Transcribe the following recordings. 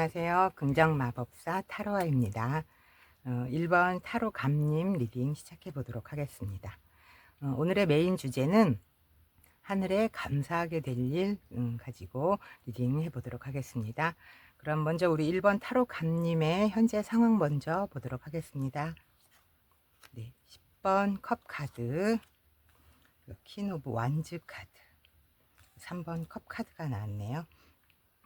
안녕하세요. 긍정마법사 타로아입니다. 1번 타로 감님 리딩 시작해 보도록 하겠습니다. 오늘의 메인 주제는 하늘에 감사하게 될 일 가지고 리딩 해 보도록 하겠습니다. 그럼 먼저 우리 1번 타로 감님의 현재 상황 먼저 보도록 하겠습니다. 네, 10번 컵 카드, 퀸 오브 완즈 카드, 3번 컵 카드가 나왔네요.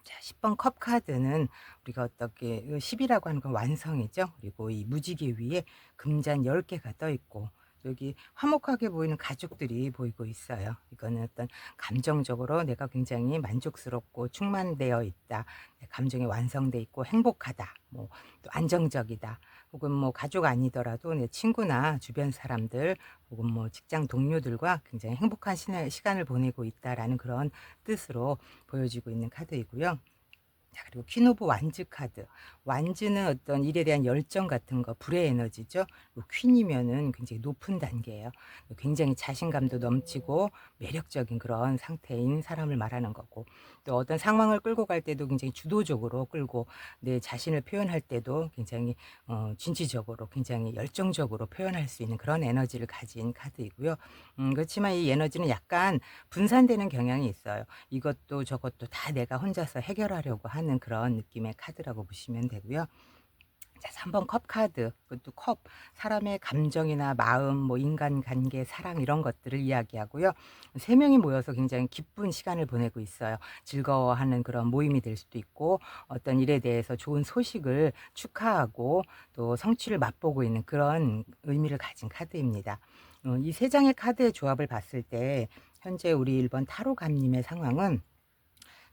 자, 10번 컵 카드는 우리가 어떻게 10이라고 하는 건 완성이죠. 그리고 이 무지개 위에 금잔 10개가 떠 있고 여기 화목하게 보이는 가족들이 보이고 있어요. 이거는 어떤 감정적으로 내가 굉장히 만족스럽고 충만되어 있다. 내 감정이 완성돼 있고 행복하다. 뭐 또 안정적이다. 혹은 뭐 가족 아니더라도 내 친구나 주변 사람들 혹은 뭐 직장 동료들과 굉장히 행복한 시간을 보내고 있다라는 그런 뜻으로 보여지고 있는 카드이고요. 자, 그리고 퀸 오브 완즈 카드. 완즈는 어떤 일에 대한 열정 같은 거, 불의 에너지죠. 퀸이면은 굉장히 높은 단계예요. 굉장히 자신감도 넘치고 매력적인 그런 상태인 사람을 말하는 거고, 또 어떤 상황을 끌고 갈 때도 굉장히 주도적으로 끌고 내 자신을 표현할 때도 굉장히 진취적으로, 굉장히 열정적으로 표현할 수 있는 그런 에너지를 가진 카드이고요. 그렇지만 이 에너지는 약간 분산되는 경향이 있어요. 이것도 저것도 다 내가 혼자서 해결하려고 하는 그런 느낌의 카드라고 보시면 되고요. 자, 3번 컵 카드. 그것도 컵, 사람의 감정이나 마음, 뭐 인간관계, 사랑 이런 것들을 이야기하고요. 세 명이 모여서 굉장히 기쁜 시간을 보내고 있어요. 즐거워하는 그런 모임이 될 수도 있고 어떤 일에 대해서 좋은 소식을 축하하고 또 성취를 맛보고 있는 그런 의미를 가진 카드입니다. 이 세 장의 카드의 조합을 봤을 때 현재 우리 1번 타로 감님의 상황은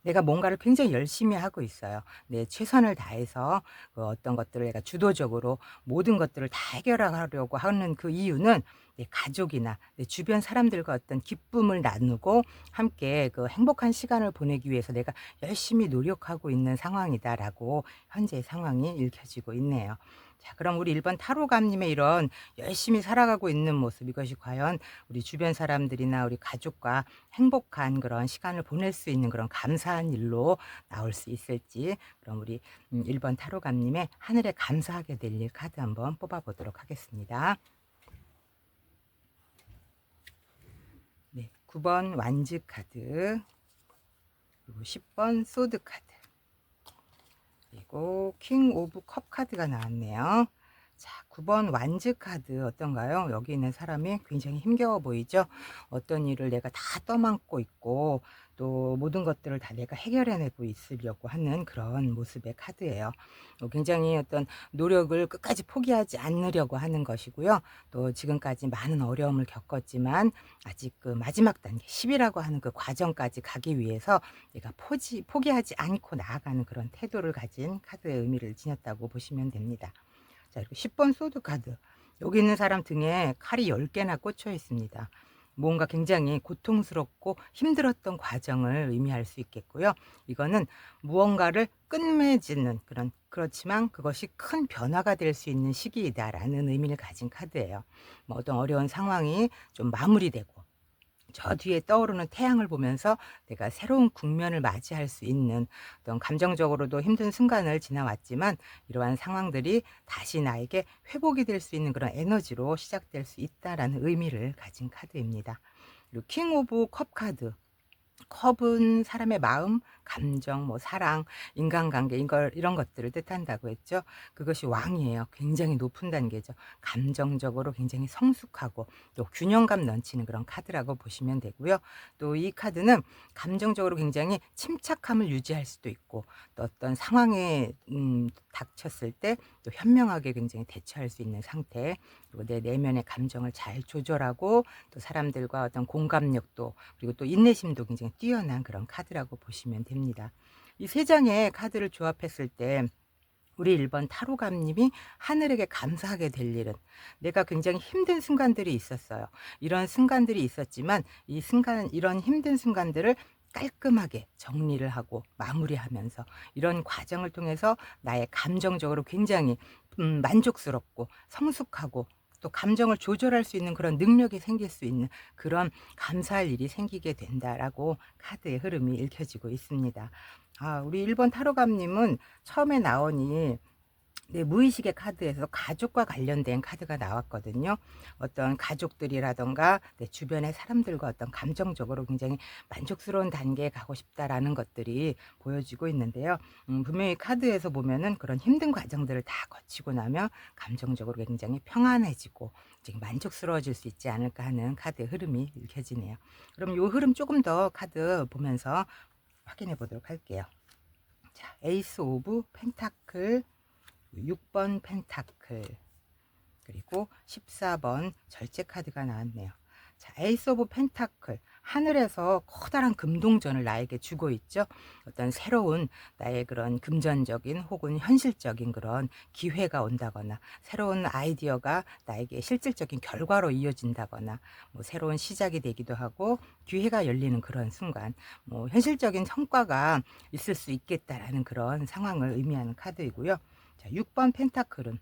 내가 뭔가를 굉장히 열심히 하고 있어요. 내 최선을 다해서 그 어떤 것들을 내가 주도적으로 모든 것들을 다 해결하려고 하는 그 이유는 내 가족이나 내 주변 사람들과 어떤 기쁨을 나누고 함께 그 행복한 시간을 보내기 위해서 내가 열심히 노력하고 있는 상황이다라고 현재 상황이 읽혀지고 있네요. 자, 그럼 우리 1번 타로감님의 이런 열심히 살아가고 있는 모습, 이것이 과연 우리 주변 사람들이나 우리 가족과 행복한 그런 시간을 보낼 수 있는 그런 감사한 일로 나올 수 있을지, 그럼 우리 1번 타로감님의 하늘에 감사하게 될 일 카드 한번 뽑아 보도록 하겠습니다. 네, 9번 완즈 카드, 그리고 10번 소드 카드, 그리고 킹 오브 컵 카드가 나왔네요. 자, 9번 완즈 카드 어떤가요? 여기 있는 사람이 굉장히 힘겨워 보이죠? 어떤 일을 내가 다 떠맡고 있고 또 모든 것들을 다 내가 해결해내고 있으려고 하는 그런 모습의 카드예요. 굉장히 어떤 노력을 끝까지 포기하지 않으려고 하는 것이고요. 또 지금까지 많은 어려움을 겪었지만 아직 그 마지막 단계 10이라고 하는 그 과정까지 가기 위해서 내가 포기하지 않고 나아가는 그런 태도를 가진 카드의 의미를 지녔다고 보시면 됩니다. 자, 그리고 10번 소드 카드. 여기 있는 사람 등에 칼이 10개나 꽂혀 있습니다. 뭔가 굉장히 고통스럽고 힘들었던 과정을 의미할 수 있겠고요. 이거는 무언가를 끝맺는 그렇지만 그것이 큰 변화가 될 수 있는 시기이다라는 의미를 가진 카드예요. 뭐 어떤 어려운 상황이 좀 마무리되고 저 뒤에 떠오르는 태양을 보면서 내가 새로운 국면을 맞이할 수 있는 어떤 감정적으로도 힘든 순간을 지나왔지만 이러한 상황들이 다시 나에게 회복이 될 수 있는 그런 에너지로 시작될 수 있다라는 의미를 가진 카드입니다. 그리고 킹 오브 컵 카드. 컵은 사람의 마음, 감정, 뭐 사랑, 인간관계 이런 것들을 뜻한다고 했죠. 그것이 왕이에요. 굉장히 높은 단계죠. 감정적으로 굉장히 성숙하고 또 균형감 넘치는 그런 카드라고 보시면 되고요. 또 이 카드는 감정적으로 굉장히 침착함을 유지할 수도 있고 또 어떤 상황에 닥쳤을 때 또 현명하게 굉장히 대처할 수 있는 상태, 그리고 내 내면의 감정을 잘 조절하고 또 사람들과 어떤 공감력도 그리고 또 인내심도 굉장히 뛰어난 그런 카드라고 보시면 됩니다. 이 세 장의 카드를 조합했을 때 우리 1번 타로감님이 하늘에게 감사하게 될 일은, 내가 굉장히 힘든 순간들이 있었어요. 이런 순간들이 있었지만 이 순간, 이런 힘든 순간들을 깔끔하게 정리를 하고 마무리하면서 이런 과정을 통해서 나의 감정적으로 굉장히 만족스럽고 성숙하고 또 감정을 조절할 수 있는 그런 능력이 생길 수 있는 그런 감사할 일이 생기게 된다라고 카드의 흐름이 읽혀지고 있습니다. 우리 1번 타로감님은 처음에 나오니 네, 무의식의 카드에서 가족과 관련된 카드가 나왔거든요. 어떤 가족들이라던가 내 주변의 사람들과 어떤 감정적으로 굉장히 만족스러운 단계에 가고 싶다라는 것들이 보여지고 있는데요. 분명히 카드에서 보면은 그런 힘든 과정들을 다 거치고 나면 감정적으로 굉장히 평안해지고 굉장히 만족스러워질 수 있지 않을까 하는 카드의 흐름이 읽혀지네요. 그럼 이 흐름 조금 더 카드 보면서 확인해 보도록 할게요. 자, 에이스 오브 펜타클, 6번 펜타클, 그리고 14번 절제 카드가 나왔네요. 자, 에이스 오브 펜타클, 하늘에서 커다란 금동전을 나에게 주고 있죠. 어떤 새로운 나의 그런 금전적인 혹은 현실적인 그런 기회가 온다거나, 새로운 아이디어가 나에게 실질적인 결과로 이어진다거나, 뭐 새로운 시작이 되기도 하고 기회가 열리는 그런 순간, 뭐 현실적인 성과가 있을 수 있겠다라는 그런 상황을 의미하는 카드이고요. 자, 6번 펜타클은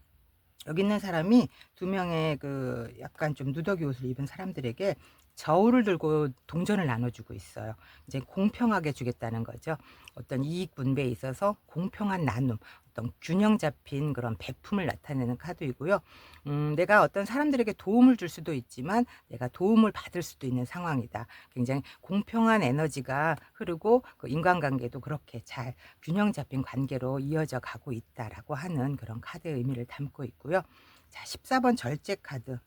여기 있는 사람이 두 명의 그 약간 좀 누더기 옷을 입은 사람들에게 저울을 들고 동전을 나눠주고 있어요. 이제 공평하게 주겠다는 거죠. 어떤 이익 분배에 있어서 공평한 나눔, 어떤 균형 잡힌 그런 베품을 나타내는 카드이고요. 내가 어떤 사람들에게 도움을 줄 수도 있지만 내가 도움을 받을 수도 있는 상황이다. 굉장히 공평한 에너지가 흐르고 그 인간관계도 그렇게 잘 균형 잡힌 관계로 이어져 가고 있다라고 하는 그런 카드의 의미를 담고 있고요. 자, 14번 절제 카드.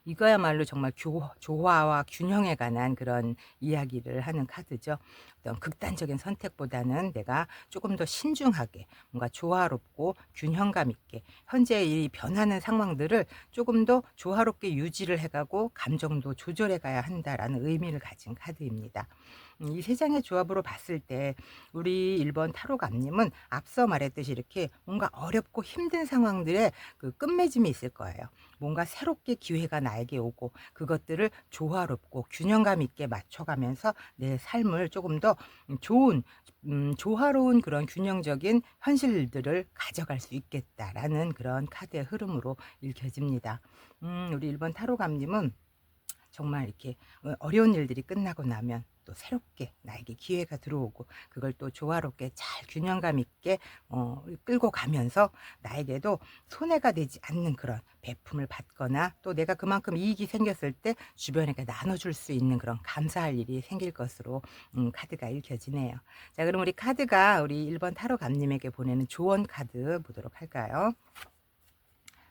이거야말로 정말 조화와 균형에 관한 그런 이야기를 하는 카드죠. 어떤 극단적인 선택보다는 내가 조금 더 신중하게 뭔가 조화롭고 균형감 있게 현재 이 변하는 상황들을 조금 더 조화롭게 유지를 해가고 감정도 조절해 가야 한다라는 의미를 가진 카드입니다. 이 세 장의 조합으로 봤을 때 우리 1번 타로감님은 앞서 말했듯이 이렇게 뭔가 어렵고 힘든 상황들에 그 끝맺음이 있을 거예요. 뭔가 새롭게 기회가 나에게 오고 그것들을 조화롭고 균형감 있게 맞춰가면서 내 삶을 조금 더 좋은 조화로운 그런 균형적인 현실들을 가져갈 수 있겠다라는 그런 카드의 흐름으로 읽혀집니다. 우리 1번 타로감님은 정말 이렇게 어려운 일들이 끝나고 나면 또 새롭게 나에게 기회가 들어오고 그걸 또 조화롭게 잘 균형감 있게 끌고 가면서 나에게도 손해가 되지 않는 그런 베품을 받거나 또 내가 그만큼 이익이 생겼을 때 주변에게 나눠줄 수 있는 그런 감사할 일이 생길 것으로 카드가 읽혀지네요. 자, 그럼 우리 카드가 우리 1번 타로 감님에게 보내는 조언 카드 보도록 할까요?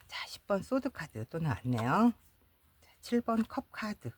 자, 10번 소드 카드 또 나왔네요. 7번 컵 카드.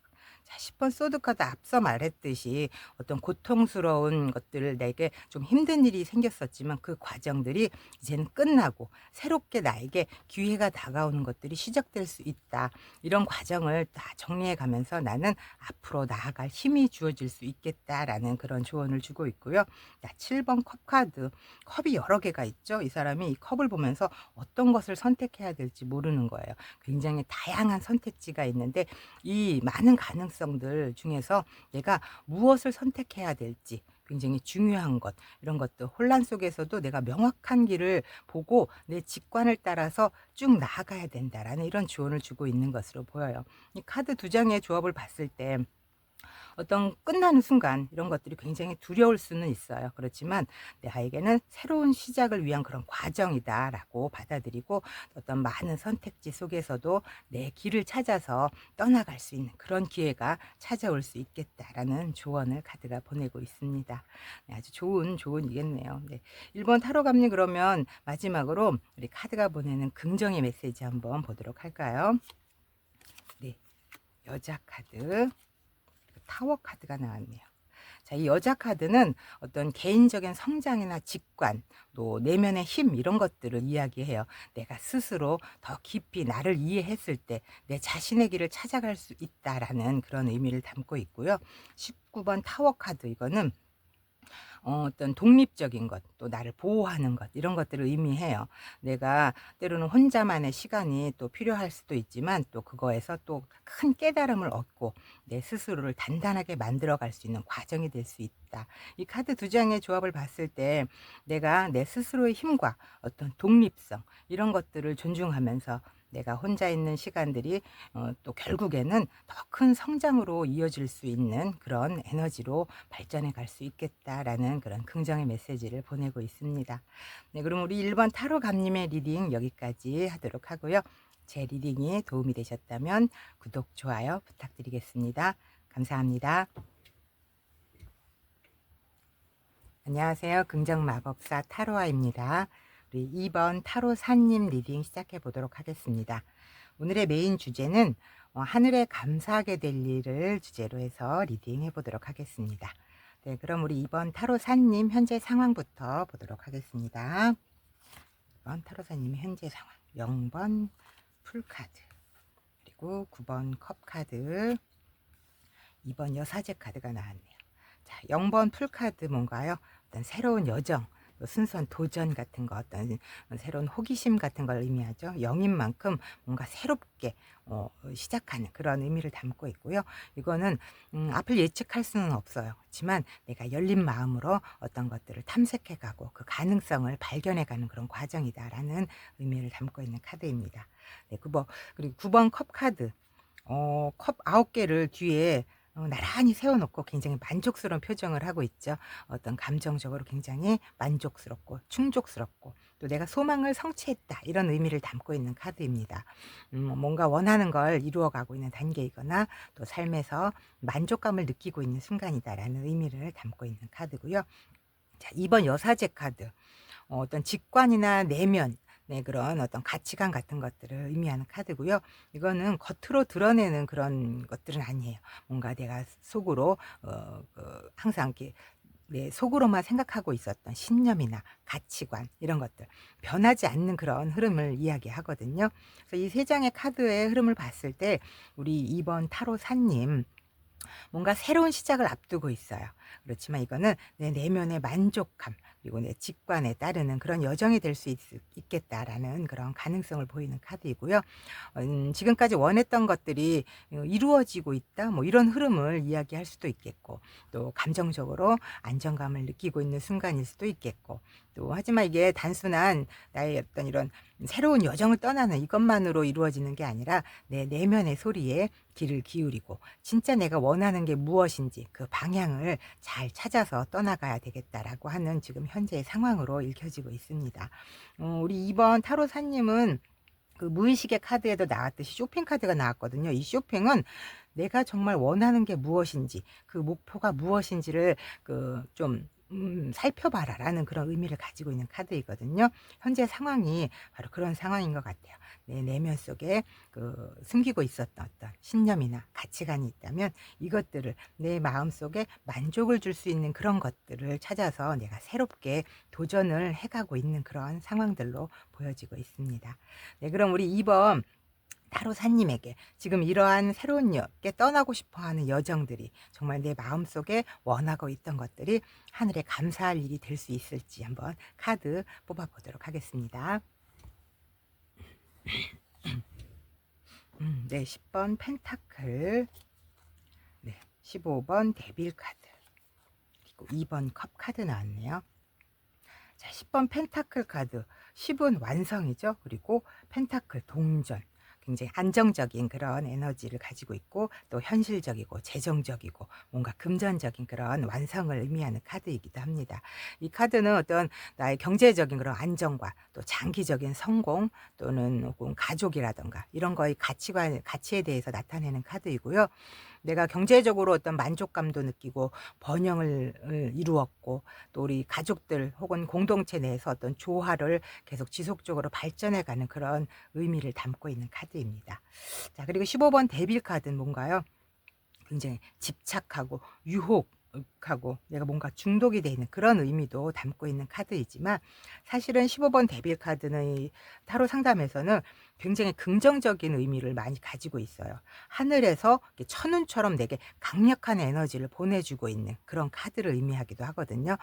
자, 10번 소드 카드 앞서 말했듯이 어떤 고통스러운 것들을 내게 좀 힘든 일이 생겼었지만 그 과정들이 이제는 끝나고 새롭게 나에게 기회가 다가오는 것들이 시작될 수 있다. 이런 과정을 다 정리해 가면서 나는 앞으로 나아갈 힘이 주어질 수 있겠다라는 그런 조언을 주고 있고요. 자, 7번 컵 카드. 컵이 여러 개가 있죠. 이 사람이 이 컵을 보면서 어떤 것을 선택해야 될지 모르는 거예요. 굉장히 다양한 선택지가 있는데 이 많은 가능성들 중에서 내가 무엇을 선택해야 될지 굉장히 중요한 것, 이런 것도 혼란 속에서도 내가 명확한 길을 보고 내 직관을 따라서 쭉 나아가야 된다라는 이런 조언을 주고 있는 것으로 보여요. 이 카드 두 장의 조합을 봤을 때 어떤 끝나는 순간 이런 것들이 굉장히 두려울 수는 있어요. 그렇지만 나에게는 새로운 시작을 위한 그런 과정이다라고 받아들이고 어떤 많은 선택지 속에서도 내 길을 찾아서 떠나갈 수 있는 그런 기회가 찾아올 수 있겠다라는 조언을 카드가 보내고 있습니다. 네, 아주 좋은 조언이겠네요. 네. 1번 타로 감리 그러면 마지막으로 우리 카드가 보내는 긍정의 메시지 한번 보도록 할까요? 네. 여자 카드. 타워 카드가 나왔네요. 자, 이 여자 카드는 어떤 개인적인 성장이나 직관, 또 내면의 힘 이런 것들을 이야기해요. 내가 스스로 더 깊이 나를 이해했을 때 내 자신의 길을 찾아갈 수 있다라는 그런 의미를 담고 있고요. 19번 타워 카드 이거는 어떤 독립적인 것, 또 나를 보호하는 것 이런 것들을 의미해요. 내가 때로는 혼자만의 시간이 또 필요할 수도 있지만 또 그거에서 또 큰 깨달음을 얻고 내 스스로를 단단하게 만들어 갈 수 있는 과정이 될 수 있다. 이 카드 두 장의 조합을 봤을 때 내가 내 스스로의 힘과 어떤 독립성 이런 것들을 존중하면서 내가 혼자 있는 시간들이 또 결국에는 더 큰 성장으로 이어질 수 있는 그런 에너지로 발전해 갈 수 있겠다라는 그런 긍정의 메시지를 보내고 있습니다. 네, 그럼 우리 1번 타로 감님의 리딩 여기까지 하도록 하고요. 제 리딩이 도움이 되셨다면 구독, 좋아요 부탁드리겠습니다. 감사합니다. 안녕하세요. 긍정마법사 타로아입니다. 우리 2번 타로사님 리딩 시작해 보도록 하겠습니다. 오늘의 메인 주제는 하늘에 감사하게 될 일을 주제로 해서 리딩해 보도록 하겠습니다. 네, 그럼 우리 2번 타로사님 현재 상황부터 보도록 하겠습니다. 2번 타로사님의 현재 상황. 0번 풀카드, 그리고 9번 컵카드, 2번 여사제 카드가 나왔네요. 자, 0번 풀카드 뭔가요? 어떤 새로운 여정, 또 순수한 도전 같은 거, 어떤 새로운 호기심 같은 걸 의미하죠. 0인 만큼 뭔가 새롭게 시작하는 그런 의미를 담고 있고요. 이거는 앞을 예측할 수는 없어요. 그렇지만 내가 열린 마음으로 어떤 것들을 탐색해가고 그 가능성을 발견해가는 그런 과정이다라는 의미를 담고 있는 카드입니다. 네, 그리고 9번 컵 카드. 컵 9개를 뒤에 나란히 세워놓고 굉장히 만족스러운 표정을 하고 있죠. 어떤 감정적으로 굉장히 만족스럽고 충족스럽고 또 내가 소망을 성취했다 이런 의미를 담고 있는 카드입니다. 뭔가 원하는 걸 이루어가고 있는 단계이거나 또 삶에서 만족감을 느끼고 있는 순간이다라는 의미를 담고 있는 카드고요. 자, 2번 여사제 카드. 어떤 직관이나 내면, 네, 그런 어떤 가치관 같은 것들을 의미하는 카드고요. 이거는 겉으로 드러내는 그런 것들은 아니에요. 뭔가 내가 속으로 항상 이렇게 내 속으로만 생각하고 있었던 신념이나 가치관 이런 것들 변하지 않는 그런 흐름을 이야기하거든요. 그래서 이 세 장의 카드의 흐름을 봤을 때 우리 2번 타로사님 뭔가 새로운 시작을 앞두고 있어요. 그렇지만 이거는 내 내면의 만족감 그리고 내 직관에 따르는 그런 여정이 될 수 있겠다라는 그런 가능성을 보이는 카드이고요. 지금까지 원했던 것들이 이루어지고 있다 뭐 이런 흐름을 이야기할 수도 있겠고 또 감정적으로 안정감을 느끼고 있는 순간일 수도 있겠고 또 하지만 이게 단순한 나의 어떤 이런 새로운 여정을 떠나는 이것만으로 이루어지는 게 아니라 내 내면의 소리에 귀를 기울이고 진짜 내가 원하는 게 무엇인지 그 방향을 잘 찾아서 떠나가야 되겠다라고 하는 지금 현재의 상황으로 읽혀지고 있습니다. 우리 2번 타로사님은 그 무의식의 카드에도 나왔듯이 쇼핑 카드가 나왔거든요. 이 쇼핑은 내가 정말 원하는 게 무엇인지 그 목표가 무엇인지를 좀 살펴봐라라는 그런 의미를 가지고 있는 카드이거든요. 현재 상황이 바로 그런 상황인 것 같아요. 내 내면 속에 숨기고 있었던 어떤 신념이나 가치관이 있다면 이것들을 내 마음 속에 만족을 줄 수 있는 그런 것들을 찾아서 내가 새롭게 도전을 해가고 있는 그런 상황들로 보여지고 있습니다. 네, 그럼 우리 2번 타로사님에게 지금 이러한 새로운 떠나고 싶어하는 여정들이 정말 내 마음속에 원하고 있던 것들이 하늘에 감사할 일이 될 수 있을지 한번 카드 뽑아보도록 하겠습니다. 네, 10번 펜타클, 네, 15번 데빌 카드, 그리고 2번 컵 카드 나왔네요. 자, 10번 펜타클 카드, 10은 완성이죠. 그리고 펜타클 동전. 굉장히 안정적인 그런 에너지를 가지고 있고 또 현실적이고 재정적이고 뭔가 금전적인 그런 완성을 의미하는 카드이기도 합니다. 이 카드는 어떤 나의 경제적인 그런 안정과 또 장기적인 성공 또는 혹은 가족이라던가 이런 거의 가치에 대해서 나타내는 카드이고요. 내가 경제적으로 어떤 만족감도 느끼고 번영을 이루었고 또 우리 가족들 혹은 공동체 내에서 어떤 조화를 계속 지속적으로 발전해가는 그런 의미를 담고 있는 카드입니다. 자, 그리고 15번 데빌 카드는 뭔가요? 굉장히 집착하고 유혹하고 내가 뭔가 중독이 되어 있는 그런 의미도 담고 있는 카드이지만 사실은 15번 데빌 카드는 이 타로 상담에서는 굉장히 긍정적인 의미를 많이 가지고 있어요. 하늘에서 천운처럼 내게 강력한 에너지를 보내주고 있는 그런 카드를 의미하기도 하거든요.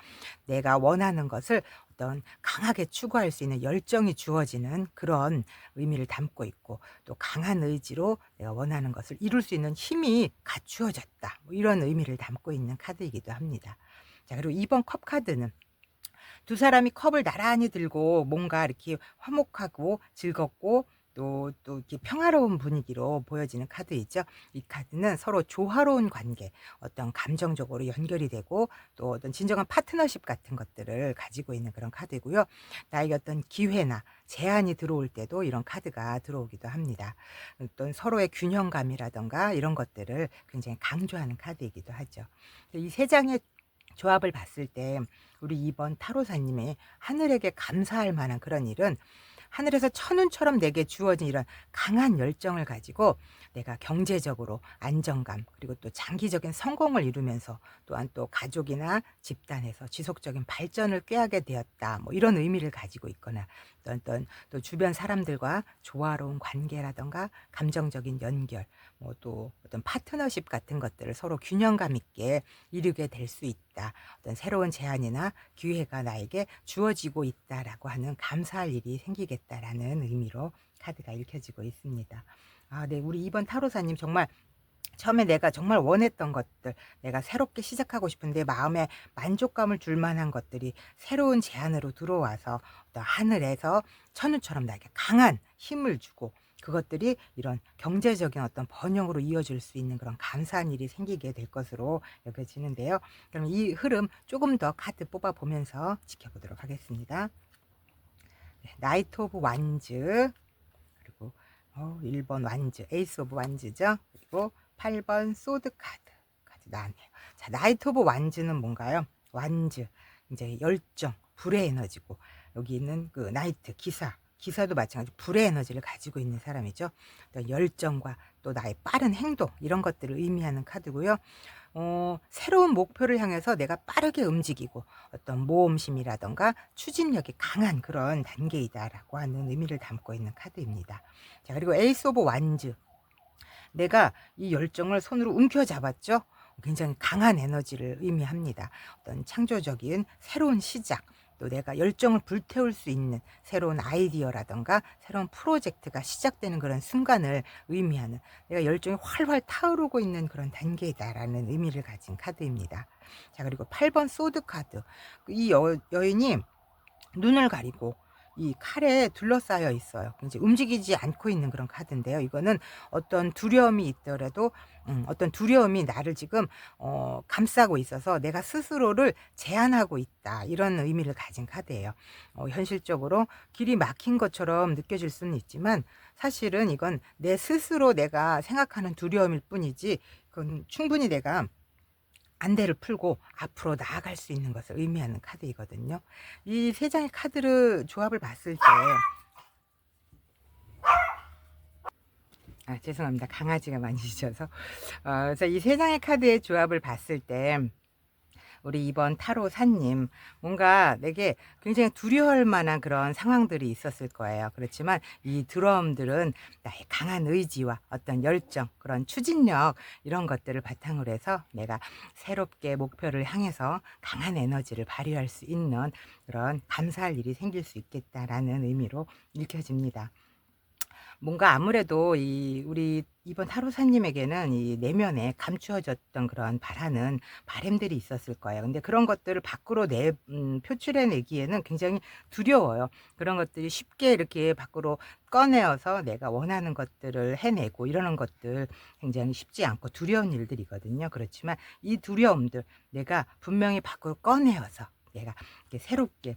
내가 원하는 것을 어떤 강하게 추구할 수 있는 열정이 주어지는 그런 의미를 담고 있고 또 강한 의지로 내가 원하는 것을 이룰 수 있는 힘이 갖추어졌다. 뭐 이런 의미를 담고 있는 카드이기도 합니다. 자, 그리고 2번 컵 카드는 두 사람이 컵을 나란히 들고 뭔가 이렇게 화목하고 즐겁고 또 이렇게 평화로운 분위기로 보여지는 카드이죠. 이 카드는 서로 조화로운 관계, 어떤 감정적으로 연결이 되고 또 어떤 진정한 파트너십 같은 것들을 가지고 있는 그런 카드고요. 나에게 어떤 기회나 제안이 들어올 때도 이런 카드가 들어오기도 합니다. 어떤 서로의 균형감이라든가 이런 것들을 굉장히 강조하는 카드이기도 하죠. 이 세 장의 조합을 봤을 때 우리 이번 타로사님의 하늘에게 감사할 만한 그런 일은, 하늘에서 천운처럼 내게 주어진 이런 강한 열정을 가지고 내가 경제적으로 안정감, 그리고 또 장기적인 성공을 이루면서 또한 또 가족이나 집단에서 지속적인 발전을 꾀하게 되었다, 뭐 이런 의미를 가지고 있거나, 어떤 또 주변 사람들과 조화로운 관계라던가 감정적인 연결, 뭐 또 어떤 파트너십 같은 것들을 서로 균형감 있게 이루게 될 수 있다, 어떤 새로운 제안이나 기회가 나에게 주어지고 있다라고 하는 감사할 일이 생기겠다라는 의미로 카드가 읽혀지고 있습니다. 아, 네. 우리 이번 타로사님 정말 처음에 내가 정말 원했던 것들, 내가 새롭게 시작하고 싶은데 마음에 만족감을 줄 만한 것들이 새로운 제안으로 들어와서 어떤 하늘에서 천우처럼 나에게 강한 힘을 주고, 그것들이 이런 경제적인 어떤 번영으로 이어질 수 있는 그런 감사한 일이 생기게 될 것으로 여겨지는데요. 그럼 이 흐름 조금 더 카드 뽑아 보면서 지켜보도록 하겠습니다. 네, 나이트 오브 완즈, 그리고 1번 완즈, 에이스 오브 완즈죠. 그리고 8번 소드 카드 나왔네요. 자, 나이트 오브 완즈는 뭔가요? 완즈, 이제 열정, 불의 에너지고, 여기 있는 그 나이트, 기사도 마찬가지로 불의 에너지를 가지고 있는 사람이죠. 또 열정과 또 나의 빠른 행동, 이런 것들을 의미하는 카드고요. 새로운 목표를 향해서 내가 빠르게 움직이고 어떤 모험심이라던가 추진력이 강한 그런 단계이다라고 하는 의미를 담고 있는 카드입니다. 자, 그리고 에이스 오브 완즈, 내가 이 열정을 손으로 움켜잡았죠. 굉장히 강한 에너지를 의미합니다. 어떤 창조적인 새로운 시작, 또 내가 열정을 불태울 수 있는 새로운 아이디어라던가 새로운 프로젝트가 시작되는 그런 순간을 의미하는, 내가 열정이 활활 타오르고 있는 그런 단계이다라는 의미를 가진 카드입니다. 자, 그리고 8번 소드 카드, 이 여인이 눈을 가리고 이 칼에 둘러싸여 있어요. 이제 움직이지 않고 있는 그런 카드인데요. 이거는 어떤 두려움이 있더라도 어떤 두려움이 나를 지금 감싸고 있어서 내가 스스로를 제한하고 있다, 이런 의미를 가진 카드예요. 현실적으로 길이 막힌 것처럼 느껴질 수는 있지만 사실은 이건 내 스스로 내가 생각하는 두려움일 뿐이지, 그건 충분히 내가 안대를 풀고 앞으로 나아갈 수 있는 것을 의미하는 카드이거든요. 이 세 장의 카드를 조합을 봤을 때, 죄송합니다. 강아지가 많이 짖어서. 그래서 이 세 장의 카드의 조합을 봤을 때 우리 이번 타로사님, 뭔가 내게 굉장히 두려워할 만한 그런 상황들이 있었을 거예요. 그렇지만 이 드럼들은 나의 강한 의지와 어떤 열정, 그런 추진력, 이런 것들을 바탕으로 해서 내가 새롭게 목표를 향해서 강한 에너지를 발휘할 수 있는 그런 감사할 일이 생길 수 있겠다라는 의미로 읽혀집니다. 뭔가 아무래도 이 우리 이번 타로사님에게는 이 내면에 감추어졌던 그런 바라는 바램들이 있었을 거예요. 근데 그런 것들을 밖으로 표출해 내기에는 굉장히 두려워요. 그런 것들이 쉽게 이렇게 밖으로 꺼내어서 내가 원하는 것들을 해내고 이러는 것들, 굉장히 쉽지 않고 두려운 일들이거든요. 그렇지만 이 두려움들 내가 분명히 밖으로 꺼내어서 내가 이렇게 새롭게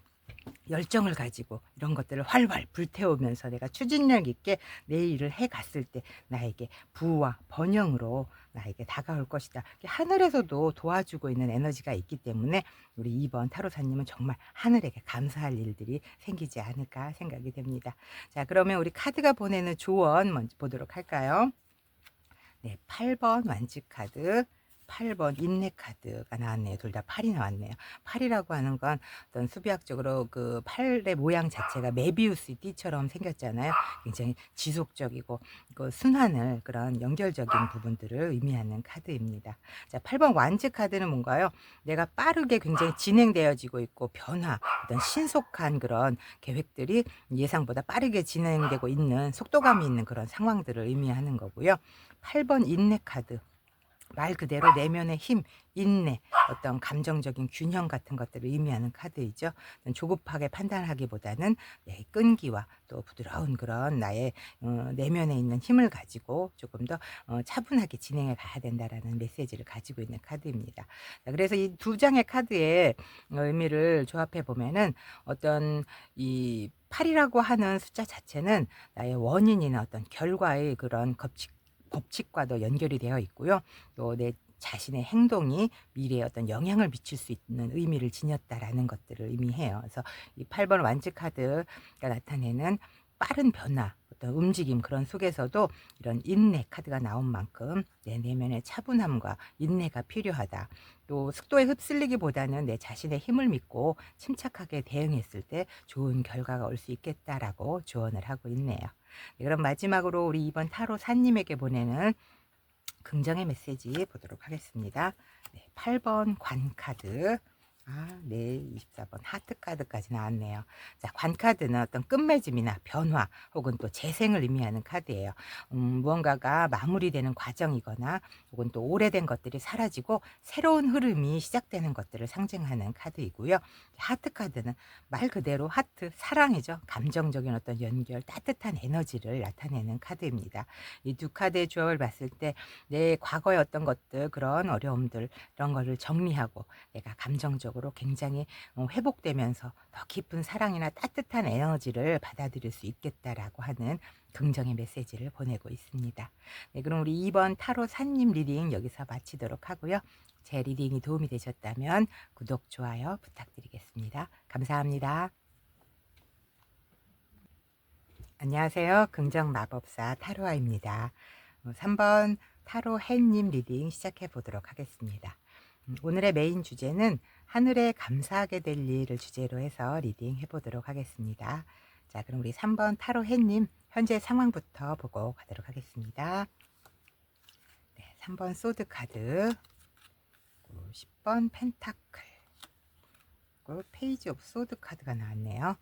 열정을 가지고 이런 것들을 활활 불태우면서 내가 추진력 있게 내 일을 해 갔을 때 나에게 부와 번영으로 나에게 다가올 것이다. 하늘에서도 도와주고 있는 에너지가 있기 때문에 우리 2번 타로사님은 정말 하늘에게 감사할 일들이 생기지 않을까 생각이 됩니다. 자, 그러면 우리 카드가 보내는 조언 먼저 보도록 할까요? 네, 8번 완지 카드, 8번 인내 카드가 나왔네요. 둘 다 8이 나왔네요. 8이라고 하는 건 어떤 수비학적으로 그 팔의 모양 자체가 메비우스 띠처럼 생겼잖아요. 굉장히 지속적이고 그 순환을, 그런 연결적인 부분들을 의미하는 카드입니다. 자, 8번 완즈 카드는 뭔가요? 내가 빠르게 굉장히 진행되어지고 있고 변화, 어떤 신속한 그런 계획들이 예상보다 빠르게 진행되고 있는 속도감이 있는 그런 상황들을 의미하는 거고요. 8번 인내 카드, 말 그대로 내면의 힘, 인내, 어떤 감정적인 균형 같은 것들을 의미하는 카드이죠. 조급하게 판단하기보다는 내 끈기와 또 부드러운 그런 나의 내면에 있는 힘을 가지고 조금 더 차분하게 진행해 가야 된다라는 메시지를 가지고 있는 카드입니다. 자, 그래서 이 두 장의 카드의 의미를 조합해 보면은 어떤 이 8이라고 하는 숫자 자체는 나의 원인이나 어떤 결과의 그런 법칙과도 연결이 되어 있고요. 또 내 자신의 행동이 미래에 어떤 영향을 미칠 수 있는 의미를 지녔다라는 것들을 의미해요. 그래서 이 8번 완즈 카드가 나타내는 빠른 변화, 어떤 움직임 그런 속에서도 이런 인내 카드가 나온 만큼 내 내면의 차분함과 인내가 필요하다. 또 속도에 휩쓸리기보다는 내 자신의 힘을 믿고 침착하게 대응했을 때 좋은 결과가 올 수 있겠다라고 조언을 하고 있네요. 네, 그럼 마지막으로 우리 이번 타로 사님에게 보내는 긍정의 메시지 보도록 하겠습니다. 네, 8번 관카드. 네, 24번 하트 카드까지 나왔네요. 자, 관카드는 어떤 끝맺음이나 변화 혹은 또 재생을 의미하는 카드예요. 무언가가 마무리되는 과정이거나 혹은 또 오래된 것들이 사라지고 새로운 흐름이 시작되는 것들을 상징하는 카드이고요. 하트 카드는 말 그대로 하트, 사랑이죠. 감정적인 어떤 연결, 따뜻한 에너지를 나타내는 카드입니다. 이 두 카드의 조합을 봤을 때 내 과거의 어떤 것들, 그런 어려움들, 이런 거를 정리하고 내가 감정적으로 굉장히 회복되면서 더 깊은 사랑이나 따뜻한 에너지를 받아들일 수 있겠다라고 하는 긍정의 메시지를 보내고 있습니다. 네, 그럼 우리 2번 타로 산님 리딩 여기서 마치도록 하고요. 제 리딩이 도움이 되셨다면 구독, 좋아요 부탁드리겠습니다. 감사합니다. 안녕하세요. 긍정마법사 타로아입니다. 3번 타로 햇님 리딩 시작해 보도록 하겠습니다. 오늘의 메인 주제는 하늘에 감사하게 될 일을 주제로 해서 리딩 해보도록 하겠습니다. 자, 그럼 우리 3번 타로 햇님 현재 상황부터 보고 가도록 하겠습니다. 네, 3번 소드 카드, 10번 펜타클, 페이지 오브 소드 카드가 나왔네요.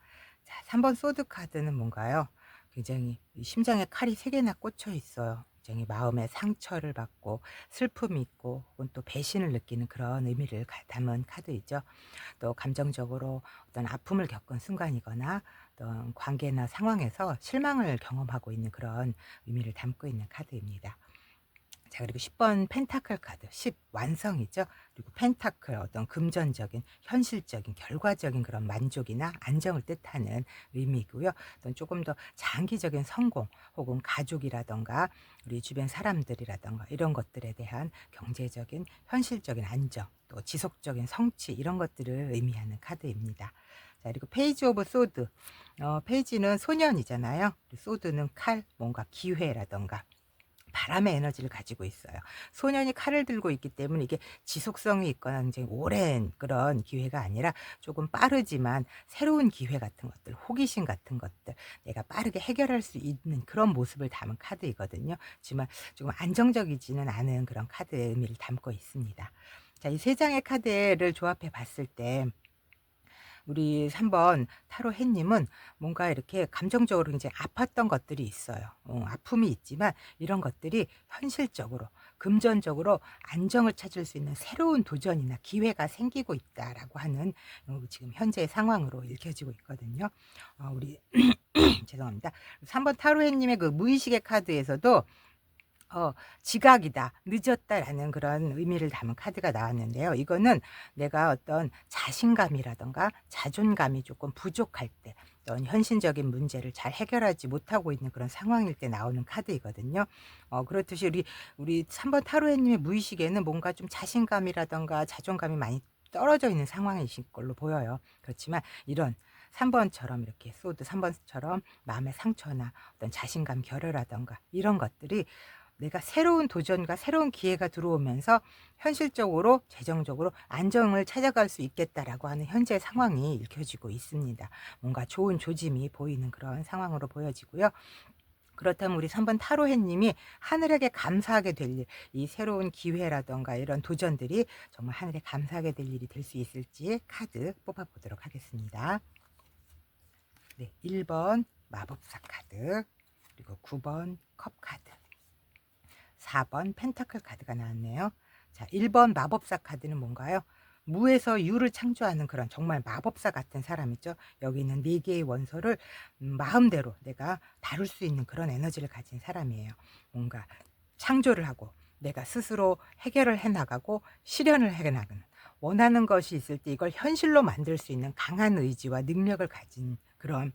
자, 3번 소드 카드는 뭔가요? 굉장히 심장에 칼이 3개나 꽂혀 있어요. 굉장히 마음의 상처를 받고 슬픔이 있고 혹은 또 배신을 느끼는 그런 의미를 담은 카드이죠. 또 감정적으로 어떤 아픔을 겪은 순간이거나 어떤 관계나 상황에서 실망을 경험하고 있는 그런 의미를 담고 있는 카드입니다. 자, 그리고 10번 펜타클 카드, 10 완성이죠. 그리고 펜타클 어떤 금전적인 현실적인 결과적인 그런 만족이나 안정을 뜻하는 의미이고요. 또 조금 더 장기적인 성공 혹은 가족이라던가 우리 주변 사람들이라던가 이런 것들에 대한 경제적인 현실적인 안정, 또 지속적인 성취 이런 것들을 의미하는 카드입니다. 자, 그리고 페이지 오브 소드, 페이지는 소년이잖아요. 소드는 칼, 뭔가 기회라던가 바람의 에너지를 가지고 있어요. 소년이 칼을 들고 있기 때문에 이게 지속성이 있거나 굉장히 오랜 그런 기회가 아니라 조금 빠르지만 새로운 기회 같은 것들, 호기심 같은 것들, 내가 빠르게 해결할 수 있는 그런 모습을 담은 카드이거든요. 하지만 조금 안정적이지는 않은 그런 카드의 의미를 담고 있습니다. 자, 이 세 장의 카드를 조합해 봤을 때 우리 3번 타로 햇님은 뭔가 이렇게 감정적으로 이제 아팠던 것들이 있어요. 아픔이 있지만 이런 것들이 현실적으로, 금전적으로 안정을 찾을 수 있는 새로운 도전이나 기회가 생기고 있다라고 하는 지금 현재의 상황으로 읽혀지고 있거든요. 우리 죄송합니다. 3번 타로 햇님의 그 무의식의 카드에서도 지각이다, 늦었다라는 그런 의미를 담은 카드가 나왔는데요. 이거는 내가 어떤 자신감이라던가 자존감이 조금 부족할 때 어떤 현실적인 문제를 잘 해결하지 못하고 있는 그런 상황일 때 나오는 카드이거든요. 그렇듯이 우리 3번 타로해님의 무의식에는 뭔가 좀 자신감이라던가 자존감이 많이 떨어져 있는 상황이신 걸로 보여요. 그렇지만 이런 3번처럼 이렇게 소드 3번처럼 마음의 상처나 어떤 자신감 결여라던가 이런 것들이 내가 새로운 도전과 새로운 기회가 들어오면서 현실적으로 재정적으로 안정을 찾아갈 수 있겠다라고 하는 현재 상황이 읽혀지고 있습니다. 뭔가 좋은 조짐이 보이는 그런 상황으로 보여지고요. 그렇다면 우리 3번 타로해 님이 하늘에게 감사하게 될 일, 이 새로운 기회라던가 이런 도전들이 정말 하늘에 감사하게 될 일이 될 수 있을지 카드 뽑아 보도록 하겠습니다. 네, 1번 마법사 카드, 그리고 9번 컵 카드, 4번 펜타클 카드가 나왔네요. 자, 1번 마법사 카드는 뭔가요? 무에서 유를 창조하는 그런 정말 마법사 같은 사람이죠. 여기 있는 4개의 원소를 마음대로 내가 다룰 수 있는 그런 에너지를 가진 사람이에요. 뭔가 창조를 하고 내가 스스로 해결을 해 나가고 실현을 해 나가는, 원하는 것이 있을 때 이걸 현실로 만들 수 있는 강한 의지와 능력을 가진 그런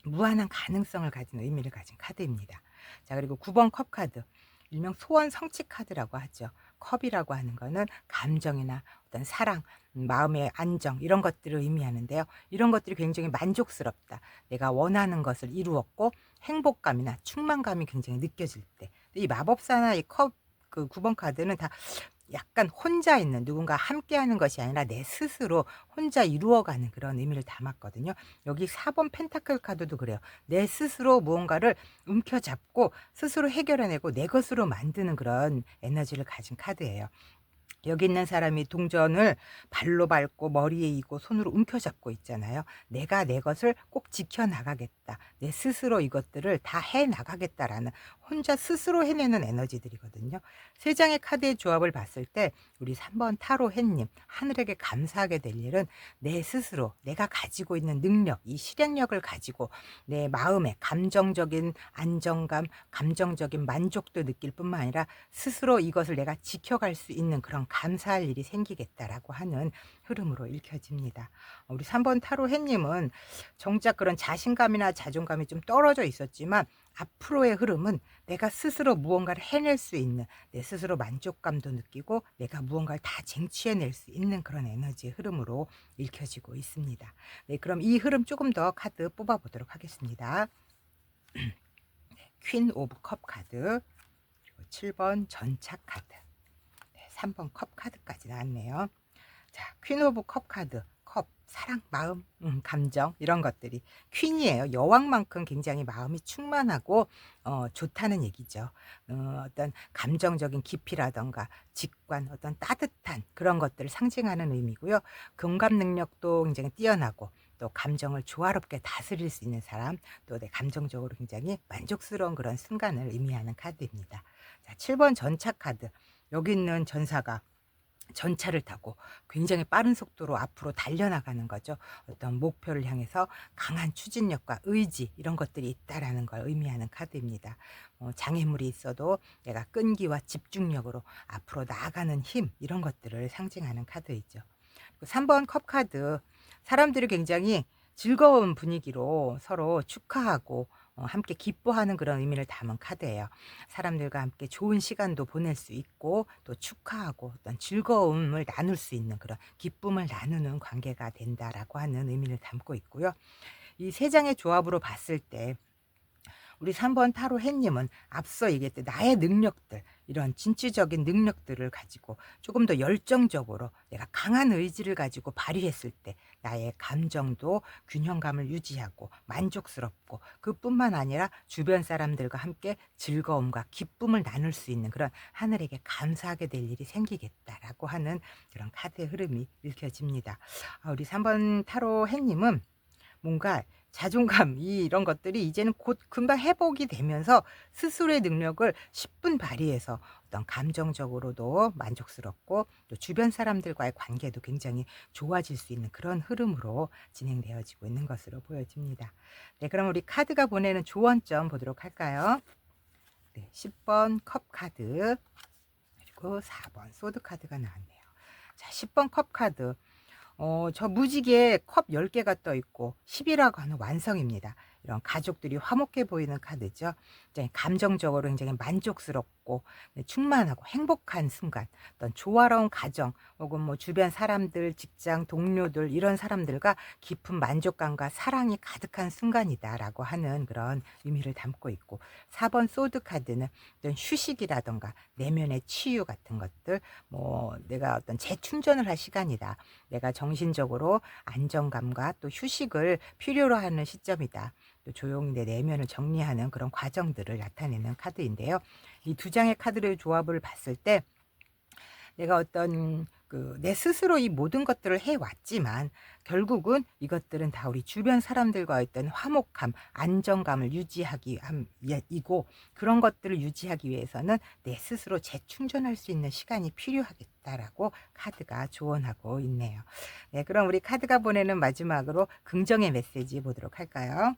무한한 가능성을 가진 의미를 가진 카드입니다. 자, 그리고 9번 컵 카드. 일명 소원 성취 카드라고 하죠. 컵이라고 하는 거는 감정이나 어떤 사랑, 마음의 안정 이런 것들을 의미하는데요. 이런 것들이 굉장히 만족스럽다. 내가 원하는 것을 이루었고 행복감이나 충만감이 굉장히 느껴질 때. 이 마법사나 이 컵 그 9번 카드는 다 약간 혼자 있는, 누군가 함께하는 것이 아니라 내 스스로 혼자 이루어가는 그런 의미를 담았거든요. 여기 4번 펜타클 카드도 그래요. 내 스스로 무언가를 움켜잡고 스스로 해결해내고 내 것으로 만드는 그런 에너지를 가진 카드예요. 여기 있는 사람이 동전을 발로 밟고 머리에 이고 손으로 움켜잡고 있잖아요. 내가 내 것을 꼭 지켜나가겠다. 내 스스로 이것들을 다 해나가겠다라는, 혼자 스스로 해내는 에너지들이거든요. 세 장의 카드의 조합을 봤을 때 우리 3번 타로 햇님, 하늘에게 감사하게 될 일은 내 스스로 내가 가지고 있는 능력, 이 실행력을 가지고 내 마음의 감정적인 안정감, 감정적인 만족도 느낄 뿐만 아니라 스스로 이것을 내가 지켜갈 수 있는 그런 감사할 일이 생기겠다라고 하는 흐름으로 읽혀집니다. 우리 3번 타로 햇님은 정작 그런 자신감이나 자존감이 좀 떨어져 있었지만 앞으로의 흐름은 내가 스스로 무언가를 해낼 수 있는, 내 스스로 만족감도 느끼고 내가 무언가를 다 쟁취해낼 수 있는 그런 에너지의 흐름으로 읽혀지고 있습니다. 네, 그럼 이 흐름 조금 더 카드 뽑아보도록 하겠습니다. 퀸 오브 컵 카드, 그리고 7번 전차 카드, 3번 컵 카드까지 나왔네요. 자, 퀸 오브 컵 카드. 컵, 사랑, 마음, 감정 이런 것들이 퀸이에요. 여왕만큼 굉장히 마음이 충만하고 좋다는 얘기죠. 어떤 감정적인 깊이라던가 직관, 어떤 따뜻한 그런 것들을 상징하는 의미고요. 공감 능력도 굉장히 뛰어나고 또 감정을 조화롭게 다스릴 수 있는 사람, 또 내 감정적으로 굉장히 만족스러운 그런 순간을 의미하는 카드입니다. 자, 7번 전차 카드. 여기 있는 전사가 전차를 타고 굉장히 빠른 속도로 앞으로 달려나가는 거죠. 어떤 목표를 향해서 강한 추진력과 의지 이런 것들이 있다라는 걸 의미하는 카드입니다. 장애물이 있어도 내가 끈기와 집중력으로 앞으로 나아가는 힘 이런 것들을 상징하는 카드이죠. 3번 컵 카드. 사람들이 굉장히 즐거운 분위기로 서로 축하하고 함께 기뻐하는 그런 의미를 담은 카드예요. 사람들과 함께 좋은 시간도 보낼 수 있고 또 축하하고 어떤 즐거움을 나눌 수 있는 그런 기쁨을 나누는 관계가 된다라고 하는 의미를 담고 있고요. 이 세 장의 조합으로 봤을 때 우리 3번 타로 햇님은 앞서 얘기했던 나의 능력들, 이런 진취적인 능력들을 가지고 조금 더 열정적으로 내가 강한 의지를 가지고 발휘했을 때 나의 감정도 균형감을 유지하고 만족스럽고, 그뿐만 아니라 주변 사람들과 함께 즐거움과 기쁨을 나눌 수 있는 그런, 하늘에게 감사하게 될 일이 생기겠다라고 하는 그런 카드의 흐름이 읽혀집니다. 우리 3번 타로 햇님은 뭔가 자존감 이런 것들이 이제는 곧 금방 회복이 되면서 스스로의 능력을 10분 발휘해서 어떤 감정적으로도 만족스럽고 또 주변 사람들과의 관계도 굉장히 좋아질 수 있는 그런 흐름으로 진행되어지고 있는 것으로 보여집니다. 네, 그럼 우리 카드가 보내는 조언점 보도록 할까요? 네, 10번 컵 카드, 그리고 4번 소드 카드가 나왔네요. 자, 10번 컵 카드. 저 무지개에 컵 10개가 떠 있고 10이라고 하는 완성입니다. 이런 가족들이 화목해 보이는 카드죠. 굉장히 감정적으로 굉장히 만족스럽고 네, 충만하고 행복한 순간, 어떤 조화로운 가정 혹은 뭐 주변 사람들, 직장 동료들 이런 사람들과 깊은 만족감과 사랑이 가득한 순간이다라고 하는 그런 의미를 담고 있고, 4번 소드 카드는 어떤 휴식이라던가 내면의 치유 같은 것들, 뭐 내가 어떤 재충전을 할 시간이다. 내가 정신적으로 안정감과 또 휴식을 필요로 하는 시점이다. 또 조용히 내 내면을 정리하는 그런 과정들을 나타내는 카드인데요. 이 두 장의 카드의 조합을 봤을 때 내가 어떤 내 스스로 이 모든 것들을 해왔지만 결국은 이것들은 다 우리 주변 사람들과 있던 화목함, 안정감을 유지하기 이고, 그런 것들을 유지하기 위해서는 내 스스로 재충전할 수 있는 시간이 필요하겠다라고 카드가 조언하고 있네요. 네, 그럼 우리 카드가 보내는 마지막으로 긍정의 메시지 보도록 할까요?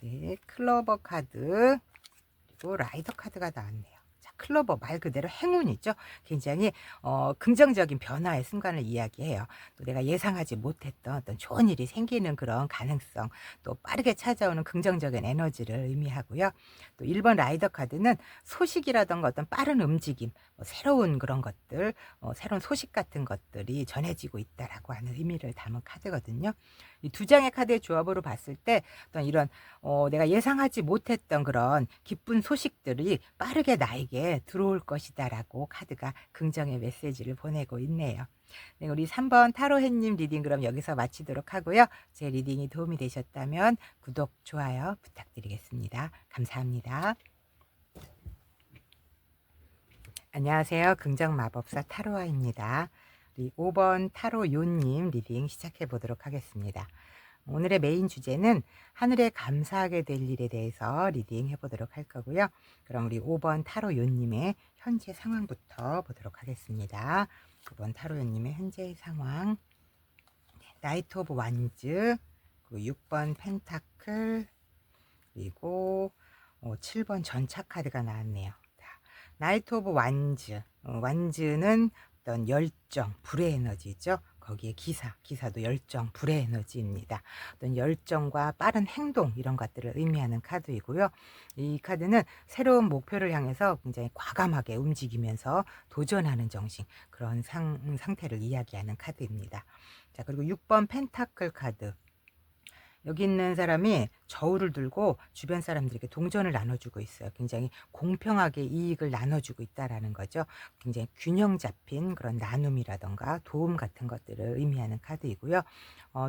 네, 클로버 카드 그리고 라이더 카드가 나왔네요. 자, 클로버 말 그대로 행운이죠. 굉장히 긍정적인 변화의 순간을 이야기해요. 또 내가 예상하지 못했던 어떤 좋은 일이 생기는 그런 가능성, 또 빠르게 찾아오는 긍정적인 에너지를 의미하고요. 또 1번 라이더 카드는 소식이라던가 어떤 빠른 움직임, 새로운 그런 것들, 새로운 소식 같은 것들이 전해지고 있다라고 하는 의미를 담은 카드거든요. 이 두 장의 카드의 조합으로 봤을 때 어떤 이런 내가 예상하지 못했던 그런 기쁜 소식들이 빠르게 나에게 들어올 것이다라고 카드가 긍정의 메시지를 보내고 있네요. 네, 우리 3번 타로햇님 리딩 그럼 여기서 마치도록 하고요. 제 리딩이 도움이 되셨다면 구독, 좋아요 부탁드리겠습니다. 감사합니다. 안녕하세요. 긍정마법사 타로아입니다. 우리 5번 타로 요님 리딩 시작해 보도록 하겠습니다. 오늘의 메인 주제는 하늘에 감사하게 될 일에 대해서 리딩 해보도록 할 거고요. 그럼 우리 5번 타로 요님의 현재 상황부터 보도록 하겠습니다. 5번 타로 요님의 현재 상황, 나이트 오브 완즈, 6번 펜타클, 그리고 7번 전차 카드가 나왔네요. 나이트 오브 완즈, 완즈는 어떤 열정, 불의 에너지죠. 거기에 기사도 열정, 불의 에너지입니다. 어떤 열정과 빠른 행동 이런 것들을 의미하는 카드이고요. 이 카드는 새로운 목표를 향해서 굉장히 과감하게 움직이면서 도전하는 정신, 그런 상태를 이야기하는 카드입니다. 자, 그리고 6번 펜타클 카드. 여기 있는 사람이 저울을 들고 주변 사람들에게 동전을 나눠주고 있어요. 굉장히 공평하게 이익을 나눠주고 있다라는 거죠. 굉장히 균형 잡힌 그런 나눔이라던가 도움 같은 것들을 의미하는 카드이고요.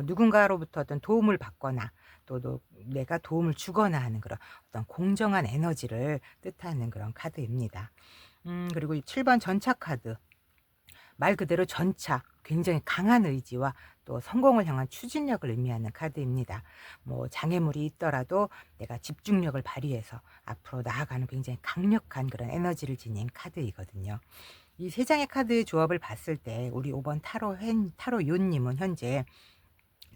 누군가로부터 어떤 도움을 받거나 또 내가 도움을 주거나 하는 그런 어떤 공정한 에너지를 뜻하는 그런 카드입니다. 그리고 7번 전차 카드. 말 그대로 전차, 굉장히 강한 의지와 또 성공을 향한 추진력을 의미하는 카드입니다. 장애물이 있더라도 내가 집중력을 발휘해서 앞으로 나아가는 굉장히 강력한 그런 에너지를 지닌 카드이거든요. 이 세 장의 카드의 조합을 봤을 때 우리 5번 타로 요님은 현재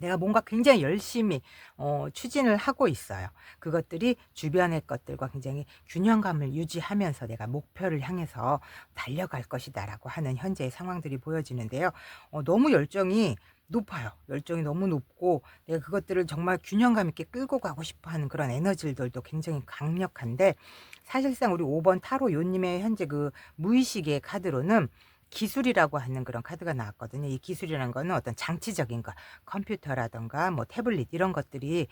내가 뭔가 굉장히 열심히 추진을 하고 있어요. 그것들이 주변의 것들과 굉장히 균형감을 유지하면서 내가 목표를 향해서 달려갈 것이다라고 하는 현재의 상황들이 보여지는데요. 너무 열정이 높아요. 열정이 너무 높고 내가 그것들을 정말 균형감 있게 끌고 가고 싶어 하는 그런 에너지들도 굉장히 강력한데, 사실상 우리 5번 타로 요님의 현재 그 무의식의 카드로는 기술이라고 하는 그런 카드가 나왔거든요. 이 기술이라는 거는 어떤 장치적인 거, 컴퓨터라던가 태블릿 이런 것들이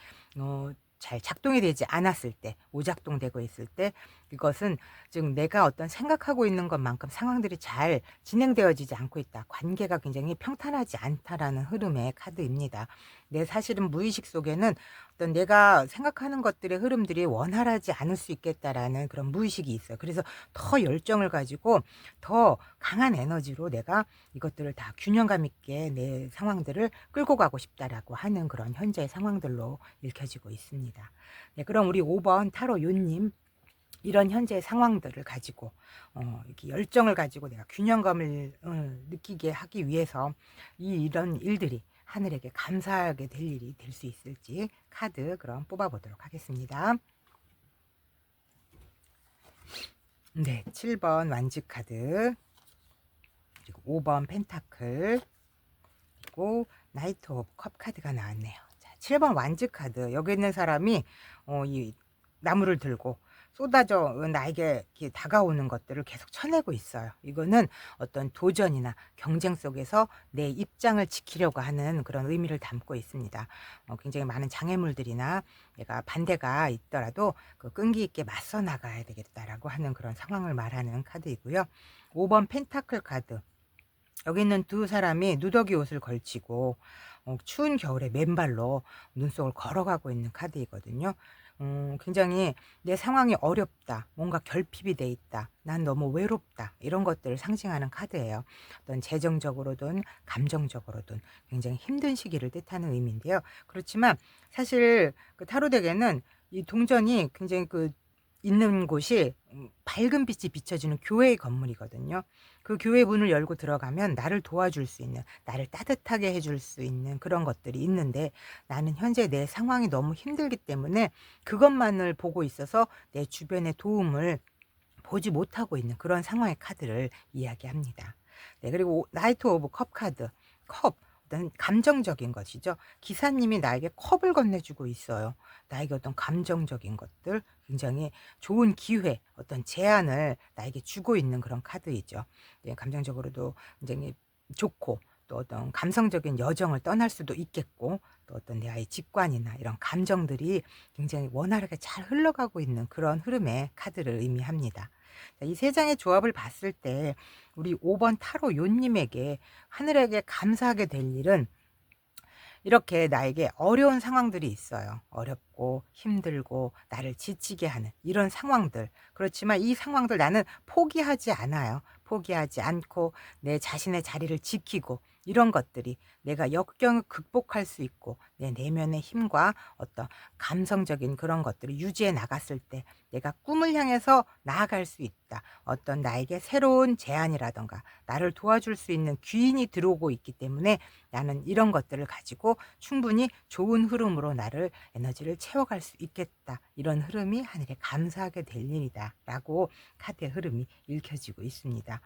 잘 작동이 되지 않았을 때, 오작동되고 있을 때, 이것은 즉 내가 어떤 생각하고 있는 것만큼 상황들이 잘 진행되어지지 않고 있다. 관계가 굉장히 평탄하지 않다라는 흐름의 카드입니다. 내 사실은 무의식 속에는 어떤 내가 생각하는 것들의 흐름들이 원활하지 않을 수 있겠다라는 그런 무의식이 있어요. 그래서 더 열정을 가지고 더 강한 에너지로 내가 이것들을 다 균형감 있게 내 상황들을 끌고 가고 싶다라고 하는 그런 현재의 상황들로 읽혀지고 있습니다. 네, 그럼 우리 5번 타로 요님, 이런 현재의 상황들을 가지고 이렇게 열정을 가지고 내가 균형감을 느끼게 하기 위해서 이런 일들이 하늘에게 감사하게 될 일이 될 수 있을지 카드 그럼 뽑아보도록 하겠습니다. 네, 7번 완즈 카드, 그리고 5번 펜타클, 그리고 나이트 오브 컵 카드가 나왔네요. 자, 7번 완즈 카드. 여기 있는 사람이 이 나무를 들고 쏟아져 나에게 다가오는 것들을 계속 쳐내고 있어요. 이거는 어떤 도전이나 경쟁 속에서 내 입장을 지키려고 하는 그런 의미를 담고 있습니다. 굉장히 많은 장애물들이나 내가 반대가 있더라도 그 끈기 있게 맞서 나가야 되겠다라고 하는 그런 상황을 말하는 카드이고요. 5번 펜타클 카드. 여기 있는 두 사람이 누더기 옷을 걸치고 추운 겨울에 맨발로 눈 속을 걸어가고 있는 카드이거든요. 굉장히 내 상황이 어렵다, 뭔가 결핍이 돼 있다, 난 너무 외롭다, 이런 것들을 상징하는 카드예요. 어떤 재정적으로든 감정적으로든 굉장히 힘든 시기를 뜻하는 의미인데요. 그렇지만 사실 그 타로 덱에는 이 동전이 굉장히 있는 곳이 밝은 빛이 비춰지는 교회의 건물이거든요. 그 교회 문을 열고 들어가면 나를 도와줄 수 있는, 나를 따뜻하게 해줄 수 있는 그런 것들이 있는데, 나는 현재 내 상황이 너무 힘들기 때문에 그것만을 보고 있어서 내 주변의 도움을 보지 못하고 있는 그런 상황의 카드를 이야기합니다. 네, 그리고 나이트 오브 컵 카드. 컵. 어떤 감정적인 것이죠. 기사님이 나에게 컵을 건네주고 있어요. 나에게 어떤 감정적인 것들, 굉장히 좋은 기회, 어떤 제안을 나에게 주고 있는 그런 카드이죠. 네, 감정적으로도 굉장히 좋고, 또 어떤 감성적인 여정을 떠날 수도 있겠고, 또 어떤 내 아이 직관이나 이런 감정들이 굉장히 원활하게 잘 흘러가고 있는 그런 흐름의 카드를 의미합니다. 이 세 장의 조합을 봤을 때 우리 5번 타로 요님에게 하늘에게 감사하게 될 일은, 이렇게 나에게 어려운 상황들이 있어요. 어렵고 힘들고 나를 지치게 하는 이런 상황들. 그렇지만 이 상황들 나는 포기하지 않아요. 포기하지 않고 내 자신의 자리를 지키고, 이런 것들이 내가 역경을 극복할 수 있고 내 내면의 힘과 어떤 감성적인 그런 것들을 유지해 나갔을 때 내가 꿈을 향해서 나아갈 수 있다. 어떤 나에게 새로운 제안이라던가 나를 도와줄 수 있는 귀인이 들어오고 있기 때문에 나는 이런 것들을 가지고 충분히 좋은 흐름으로 나를 에너지를 채워갈 수 있겠다. 이런 흐름이 하늘에 감사하게 될 일이다. 라고 카드의 흐름이 읽혀지고 있습니다.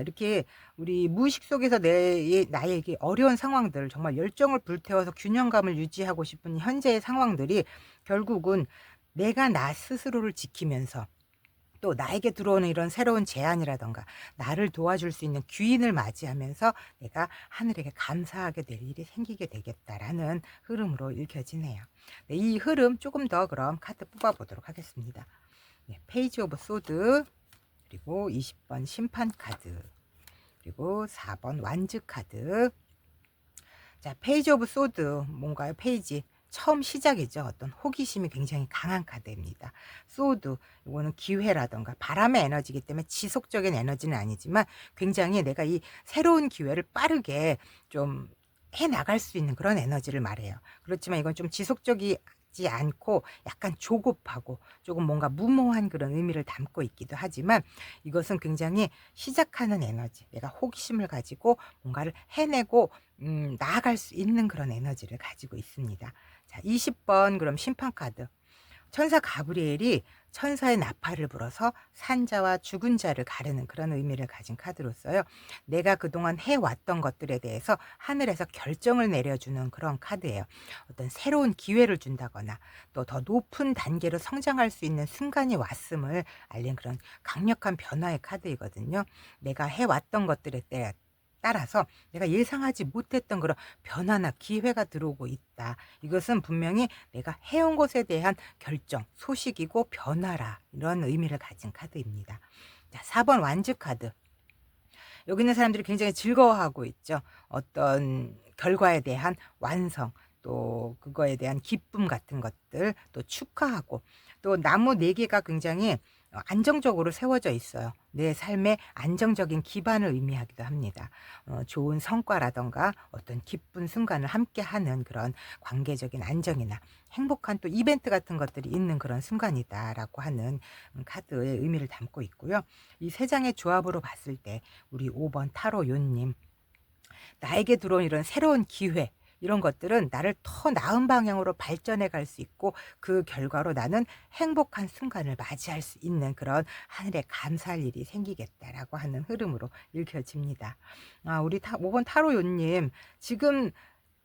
이렇게 우리 무의식 속에서 나에게 어려운 상황들, 정말 열정을 불태워서 균형감을 유지하고 싶은 현재의 상황들이 결국은 내가 나 스스로를 지키면서 또 나에게 들어오는 이런 새로운 제안이라던가 나를 도와줄 수 있는 귀인을 맞이하면서 내가 하늘에게 감사하게 될 일이 생기게 되겠다라는 흐름으로 읽혀지네요. 네, 이 흐름 조금 더 그럼 카드 뽑아보도록 하겠습니다. 네, 페이지 오브 소드, 그리고 20번 심판 카드, 그리고 4번 완즈 카드. 자, 페이지 오브 소드 뭔가요? 페이지 처음 시작이죠. 어떤 호기심이 굉장히 강한 카드입니다. 소드, 이거는 기회라던가 바람의 에너지이기 때문에 지속적인 에너지는 아니지만 굉장히 내가 이 새로운 기회를 빠르게 좀 해 나갈 수 있는 그런 에너지를 말해요. 그렇지만 이건 좀 지속적이지 않고 약간 조급하고 조금 뭔가 무모한 그런 의미를 담고 있기도 하지만, 이것은 굉장히 시작하는 에너지, 내가 호기심을 가지고 뭔가를 해내고 나아갈 수 있는 그런 에너지를 가지고 있습니다. 자, 20번 그럼 심판 카드. 천사 가브리엘이 천사의 나팔을 불어서 산자와 죽은 자를 가르는 그런 의미를 가진 카드로서요. 내가 그동안 해왔던 것들에 대해서 하늘에서 결정을 내려주는 그런 카드예요. 어떤 새로운 기회를 준다거나 또 더 높은 단계로 성장할 수 있는 순간이 왔음을 알린 그런 강력한 변화의 카드이거든요. 내가 해왔던 것들에 따라서 내가 예상하지 못했던 그런 변화나 기회가 들어오고 있다. 이것은 분명히 내가 해온 것에 대한 결정, 소식이고 변화라, 이런 의미를 가진 카드입니다. 자, 4번 완즈 카드. 여기 있는 사람들이 굉장히 즐거워하고 있죠. 어떤 결과에 대한 완성, 또 그거에 대한 기쁨 같은 것들, 또 축하하고, 또 나무 4개가 굉장히 안정적으로 세워져 있어요. 내 삶의 안정적인 기반을 의미하기도 합니다. 좋은 성과라던가 어떤 기쁜 순간을 함께하는 그런 관계적인 안정이나 행복한 또 이벤트 같은 것들이 있는 그런 순간이다라고 하는 카드의 의미를 담고 있고요. 이 세 장의 조합으로 봤을 때 우리 5번 타로 요님, 나에게 들어온 이런 새로운 기회, 이런 것들은 나를 더 나은 방향으로 발전해 갈 수 있고, 그 결과로 나는 행복한 순간을 맞이할 수 있는 그런 하늘에 감사할 일이 생기겠다라고 하는 흐름으로 읽혀집니다. 우리 5번 타로요님, 지금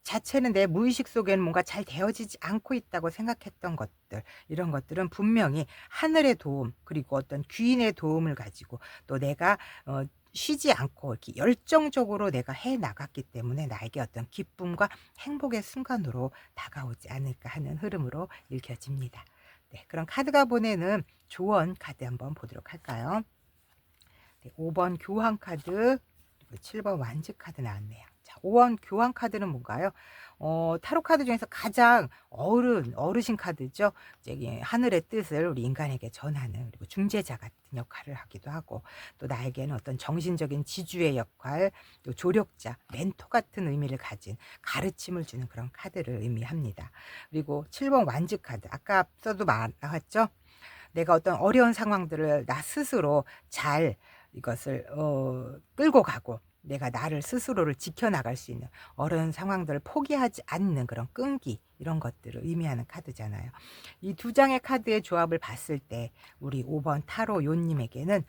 자체는 내 무의식 속에는 뭔가 잘 되어지지 않고 있다고 생각했던 것들, 이런 것들은 분명히 하늘의 도움, 그리고 어떤 귀인의 도움을 가지고 또 내가 쉬지 않고 이렇게 열정적으로 내가 해 나갔기 때문에 나에게 어떤 기쁨과 행복의 순간으로 다가오지 않을까 하는 흐름으로 읽혀집니다. 네, 그럼 카드가 보내는 조언 카드 한번 보도록 할까요? 네, 5번 교황 카드, 그리고 그리고 7번 완즈 카드 나왔네요. 자, 5번 교환 카드는 뭔가요? 타로 카드 중에서 가장 어르신 카드죠. 저기 하늘의 뜻을 우리 인간에게 전하는, 그리고 중재자 같은 역할을 하기도 하고, 또 나에게는 어떤 정신적인 지주의 역할, 또 조력자, 멘토 같은 의미를 가진, 가르침을 주는 그런 카드를 의미합니다. 그리고 7번 완즈 카드, 아까 앞서도 나왔죠. 내가 어떤 어려운 상황들을 나 스스로 잘 이것을 끌고 가고, 내가 나를 스스로를 지켜나갈 수 있는, 어려운 상황들을 포기하지 않는 그런 끈기, 이런 것들을 의미하는 카드잖아요. 이 두 장의 카드의 조합을 봤을 때 우리 5번 타로 요님에게는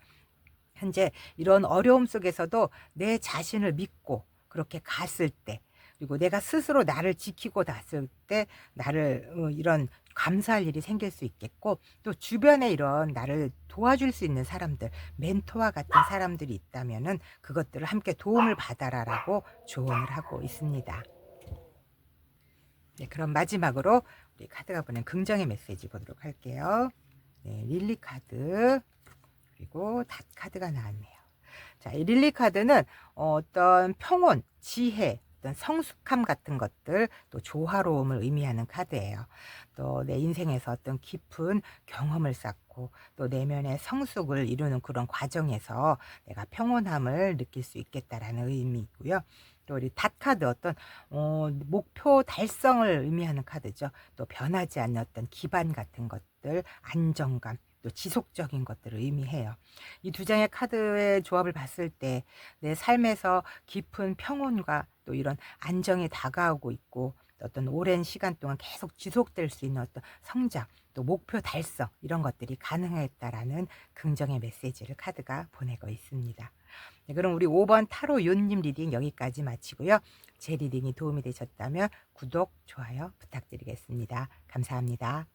현재 이런 어려움 속에서도 내 자신을 믿고 그렇게 갔을 때, 그리고 내가 스스로 나를 지키고 났을 때 나를 이런 감사할 일이 생길 수 있겠고, 또 주변에 이런 나를 도와줄 수 있는 사람들, 멘토와 같은 사람들이 있다면은 그것들을 함께 도움을 받아라라고 조언을 하고 있습니다. 네, 그럼 마지막으로 우리 카드가 보낸 긍정의 메시지 보도록 할게요. 네, 릴리 카드, 그리고 닷 카드가 나왔네요. 자, 이 릴리 카드는 어떤 평온, 지혜, 어떤 성숙함 같은 것들, 또 조화로움을 의미하는 카드예요. 또 내 인생에서 어떤 깊은 경험을 쌓고, 또 내면의 성숙을 이루는 그런 과정에서 내가 평온함을 느낄 수 있겠다라는 의미이고요. 또 우리 닷 카드, 어떤 목표 달성을 의미하는 카드죠. 또 변하지 않는 어떤 기반 같은 것들, 안정감, 또 지속적인 것들을 의미해요. 이 두 장의 카드의 조합을 봤을 때 내 삶에서 깊은 평온과 또 이런 안정이 다가오고 있고, 어떤 오랜 시간 동안 계속 지속될 수 있는 어떤 성장, 또 목표 달성, 이런 것들이 가능했다라는 긍정의 메시지를 카드가 보내고 있습니다. 네, 그럼 우리 5번 타로 요님 리딩 여기까지 마치고요. 제 리딩이 도움이 되셨다면 구독, 좋아요 부탁드리겠습니다. 감사합니다.